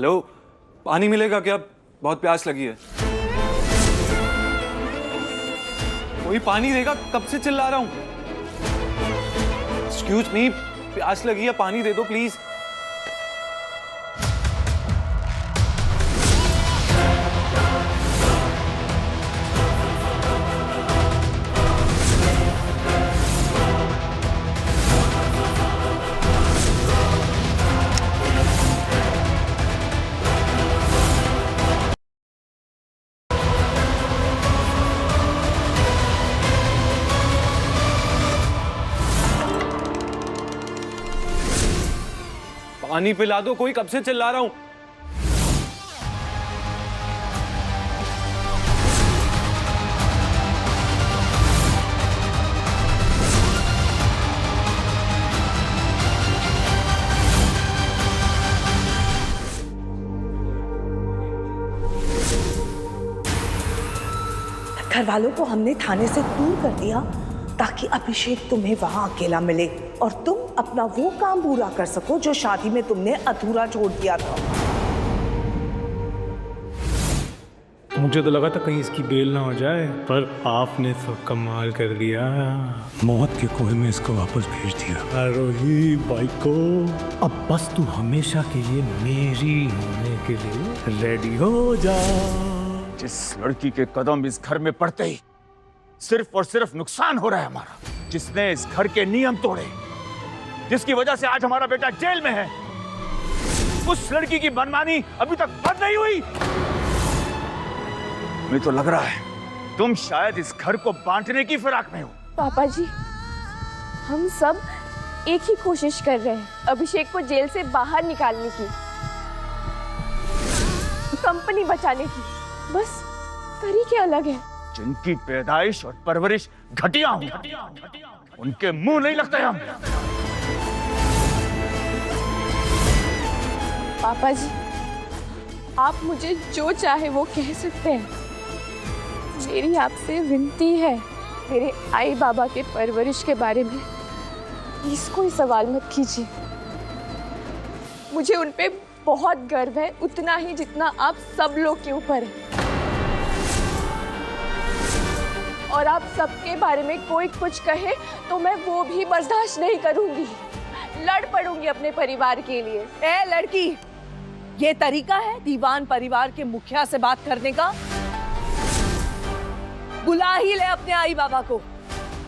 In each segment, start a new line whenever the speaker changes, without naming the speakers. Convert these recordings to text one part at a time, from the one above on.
Hello, पानी मिलेगा क्या? बहुत प्यास लगी है। कोई पानी देगा? कब से चिल्ला रहा हूं। एक्सक्यूज मी, प्यास लगी है, पानी दे दो प्लीज। पानी पिला दो, कोई कब से चिल्ला रहा हूं।
घर वालों को हमने थाने से दूर कर दिया ताकि अभिषेक तुम्हें वहां अकेला मिले और तुम अपना वो काम पूरा कर सको जो शादी में तुमने अधूरा छोड़ दिया था।
मुझे तो लगा था कहीं इसकी बेल ना हो जाए, पर आपने तो कमाल कर दिया।
मौत के कुएं में इसको वापस भेज दिया।
आरोही भाई को अब बस तू हमेशा के लिए मेरी होने के लिए रेडी हो जा।
जिस लड़की के कदम इस घर में पड़ते ही सिर्फ और सिर्फ नुकसान हो रहा है हमारा, जिसने इस घर के नियम तोड़े, जिसकी वजह से आज हमारा बेटा जेल में है, उस लड़की की मनमानी अभी तक बंद नहीं हुई। मुझे तो लग रहा है तुम शायद इस घर को बांटने की फिराक में हो।
पापा जी, हम सब एक ही कोशिश कर रहे हैं, अभिषेक को जेल से बाहर निकालने की, कंपनी बचाने की, बस तरीके अलग हैं।
जिनकी पैदाइश और परवरिश घटिया हुई, उनके मुंह नहीं लगते हम।
पापा जी, आप मुझे जो चाहे वो कह सकते हैं। मेरी आपसे विनती है, मेरे आई बाबा के परवरिश के बारे में प्लीज कोई सवाल मत कीजिए। मुझे उन पे बहुत गर्व है, उतना ही जितना आप सब लोग के ऊपर है। और आप सबके बारे में कोई कुछ कहे तो मैं वो भी बर्दाश्त नहीं करूंगी, लड़ पड़ूंगी अपने परिवार के लिए।
ए लड़की, ये तरीका है दीवान परिवार के मुखिया से बात करने का? बुला ही ले अपने आई बाबा को,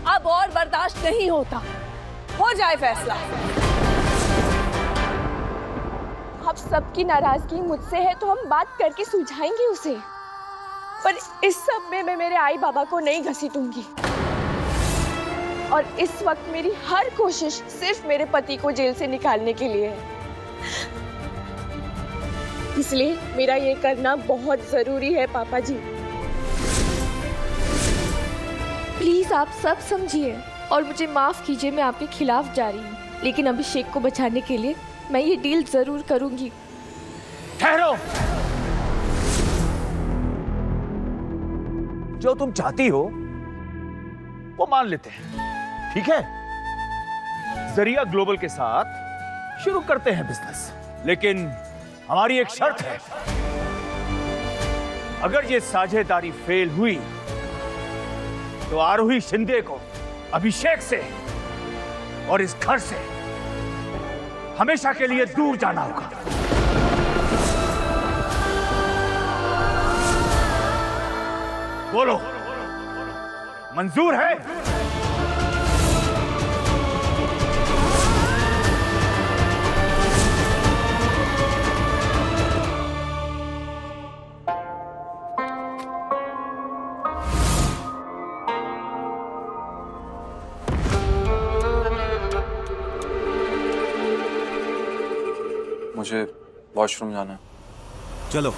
अब और बर्दाश्त नहीं होता, हो जाए फैसला।
आप सबकी नाराजगी मुझसे है तो हम बात करके सुलझाएंगे उसे, पर इस सब में मैं मेरे आई बाबा को नहीं घसीटूंगी। और इस वक्त मेरी हर कोशिश सिर्फ मेरे पति को जेल से निकालने के लिए है, इसलिए मेरा ये करना बहुत जरूरी है। पापा जी प्लीज आप सब समझिए और मुझे माफ कीजिए, मैं आपके खिलाफ जा रही हूँ, लेकिन अभिषेक को बचाने के लिए मैं ये डील जरूर करूंगी।
ठहरो, जो तुम चाहती हो वो मान लेते हैं, ठीक है? जरिया ग्लोबल के साथ शुरू करते हैं बिजनेस, लेकिन हमारी एक शर्त है, अगर ये साझेदारी फेल हुई तो आरोही शिंदे को अभिषेक से और इस घर से हमेशा के लिए दूर जाना होगा। बोलो, मंजूर है?
मुझे वॉशरूम जाना है।
चलो।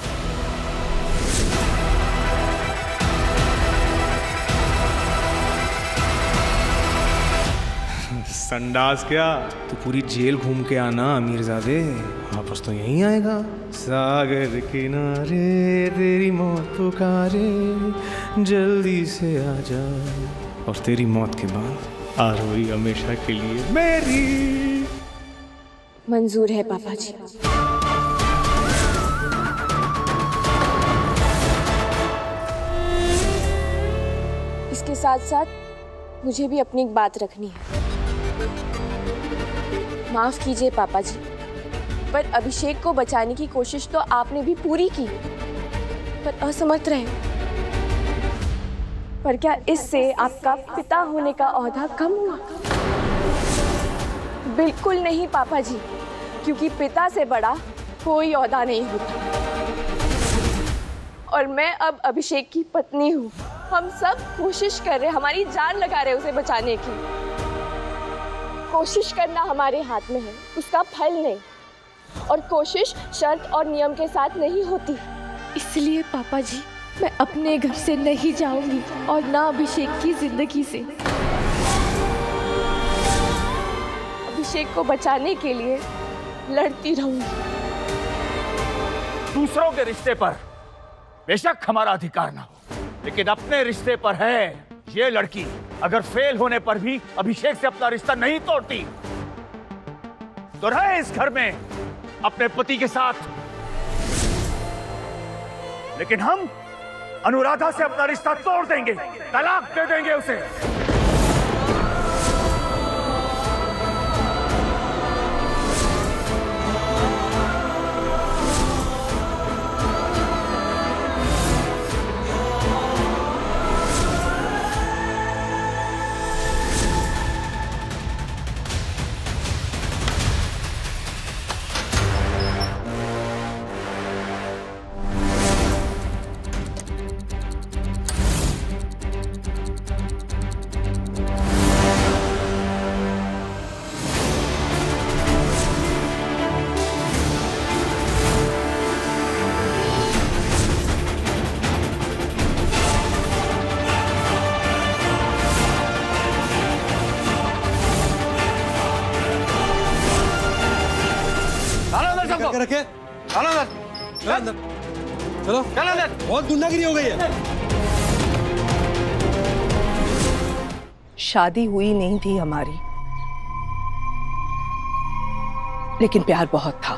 संडास क्या, तू पूरी जेल घूम के आना अमीरजादे, वापस तो यहीं आएगा। सागर किनारे तेरी मौत पुकारे, जल्दी से आ जा, और तेरी मौत के बाद आरोही हमेशा के लिए मेरी।
मंजूर है पापा जी। साथ साथ मुझे भी अपनी एक बात रखनी है। माफ कीजिए पापा जी, पर अभिषेक को बचाने की कोशिश तो आपने भी पूरी की, पर असमर्थ रहे। पर क्या इससे आपका पिता होने का ओहदा कम हुआ? बिल्कुल नहीं पापा जी, क्योंकि पिता से बड़ा कोई ओहदा नहीं होता। और मैं अब अभिषेक की पत्नी हूँ। हम सब कोशिश कर रहे, हमारी जान लगा रहे उसे बचाने की। कोशिश करना हमारे हाथ में है, उसका फल नहीं। और कोशिश शर्त और नियम के साथ नहीं होती।
इसलिए पापा जी, मैं अपने घर से नहीं जाऊंगी और ना अभिषेक की जिंदगी से।
अभिषेक को बचाने के लिए लड़ती रहूंगी।
दूसरों के रिश्ते पर बेशक हमारा अधिकार ना हो, लेकिन अपने रिश्ते पर है। ये लड़की अगर फेल होने पर भी अभिषेक से अपना रिश्ता नहीं तोड़ती तो रहे इस घर में अपने पति के साथ, लेकिन हम अनुराधा से अपना रिश्ता तोड़ देंगे, तलाक दे देंगे उसे।
रखे चलो अंदर, चलो अंदर, चलो चलो अंदर। बहुत गुंडागिरी हो गई है।
शादी हुई नहीं थी हमारी, लेकिन प्यार बहुत था।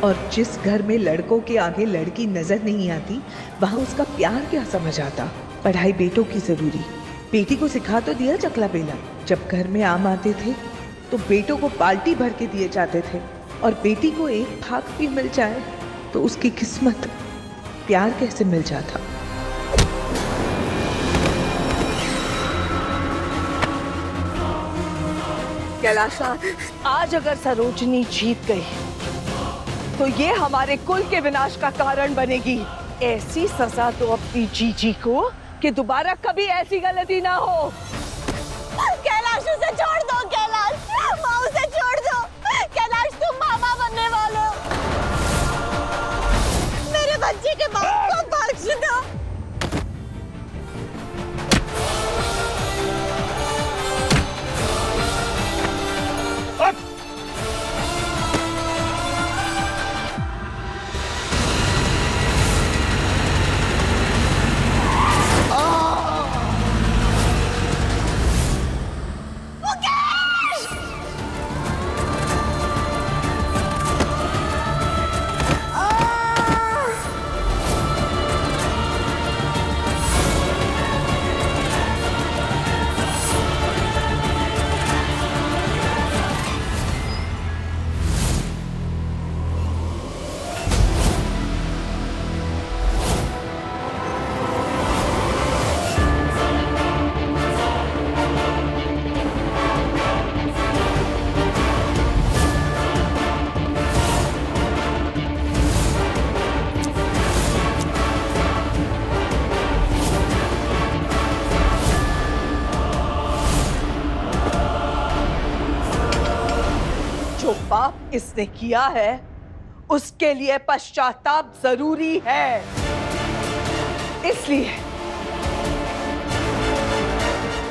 और जिस घर में लड़कों के आगे लड़की नजर नहीं आती, वहां उसका प्यार क्या समझ आता। पढ़ाई बेटों की जरूरी, बेटी को सिखा तो दिया चकला बेला। जब घर में आम आते थे तो बेटों को बाल्टी भर के दिए जाते थे, और बेटी को एक भाग भी मिल जाए तो उसकी किस्मत। प्यार कैसे मिल जाता। कैलाशा, आज अगर सरोजनी जीत गई तो ये हमारे कुल के विनाश का कारण बनेगी। ऐसी सजा दो अपनी जीजी को कि दोबारा कभी ऐसी गलती ना हो।
कैलाश उसे छोड़ दो, कैलाश माँ उसे छोड़ दो। कैलाश तुम मामा बनने वाले हो, मेरे बच्चे के बाप को बख्श दो।
जो पाप इसने किया है उसके लिए पश्चाताप जरूरी है। इसलिए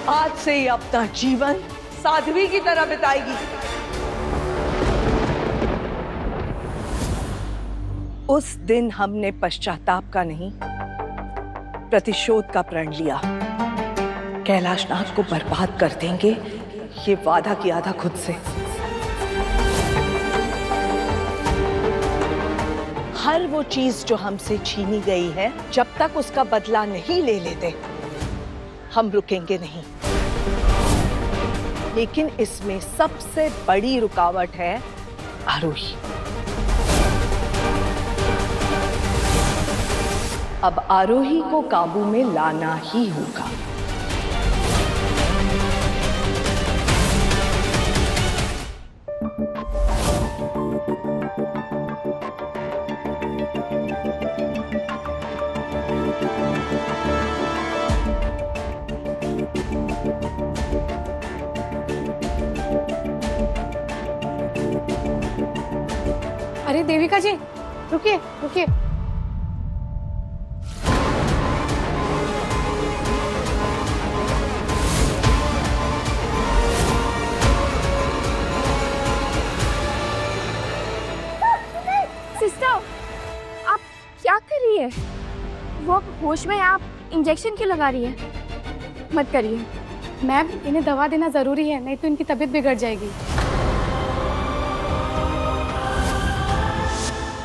आज से ही अपना जीवन साध्वी की तरह बिताएगी। उस दिन हमने पश्चाताप का नहीं, प्रतिशोध का प्रण लिया। कैलाशनाथ को बर्बाद कर देंगे, ये वादा किया था खुद से। हर वो चीज जो हमसे छीनी गई है, जब तक उसका बदला नहीं ले लेते हम रुकेंगे नहीं। लेकिन इसमें सबसे बड़ी रुकावट है आरोही। अब आरोही को काबू में लाना ही होगा।
अरे देविका जी, रुकिए रुकिए।
सिस्टर, आप क्या कर रही है? वो होश में है, आप इंजेक्शन क्यों लगा रही है? मत करिए
मैम, इन्हें दवा देना जरूरी है, नहीं तो इनकी तबीयत बिगड़ जाएगी।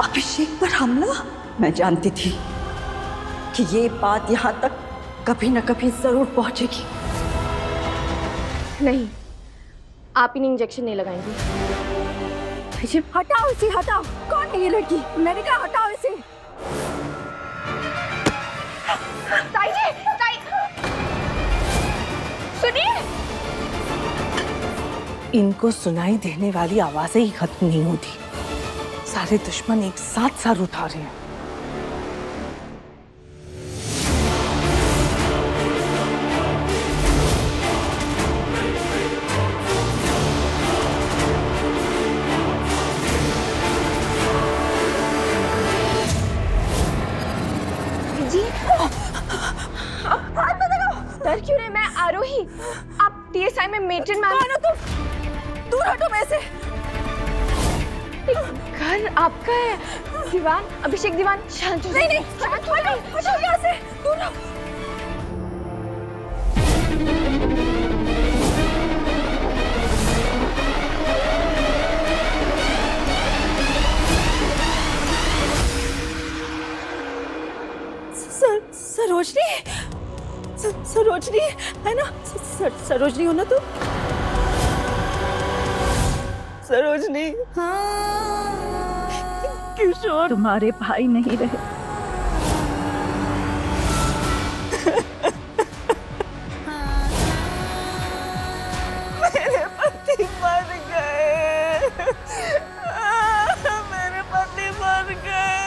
अभिषेक पर हमला? मैं जानती थी कि ये बात यहाँ तक कभी न कभी जरूर पहुंचेगी।
नहीं, आप इन्हें इंजेक्शन नहीं लगाएंगी। हटाओ इसे, हटाओ। कौन है ये लड़की? मैंने कहा हटाओ इसे। ताई जी, ताई सुनिए।
इनको सुनाई देने वाली आवाजें ही खत्म नहीं होती। सारे दुश्मन एक साथ सर उठा रहे हैं।
जी, हाथ मत लगाओ। डर क्यों रहे? मैं आरोही, आप टीएसआई में मेट्रन मैम। कौन हो तुम? दूर हटो मेरे से। घर आपका है। दीवान, अभिषेक दीवान। शांत हो। नहीं नहीं, शांत हो। हटो यहाँ से, दूर रहो।
सरोजनी, सरोजनी है ना? सरोजनी हो ना तुम? सरोजनी, किशोर तुम्हारे भाई नहीं रहे। मेरे पति मर गए। मेरे पति मर गए।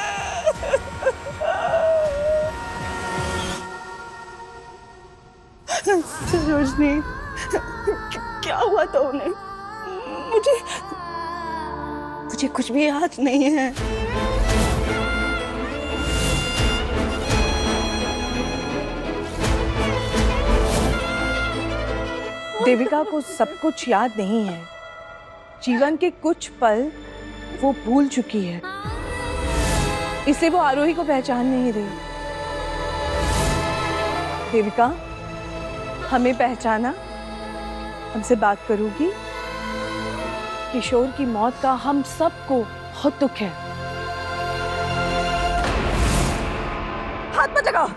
सरोजनी, क्या हुआ था उन्हें? मुझे कुछ भी याद नहीं है।
देविका को सब कुछ याद नहीं है। जीवन के कुछ पल वो भूल चुकी है, इसलिए वो आरोही को पहचान नहीं रही। देविका, हमें पहचाना, हमसे बात करोगी? किशोर की मौत का हम सबको बहुत दुख है।
हाथ मत लगाओ।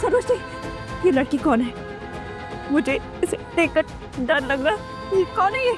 सरोजनी, ये लड़की कौन है? मुझे इसे देखकर डर लग रहा है। ये कौन है ये?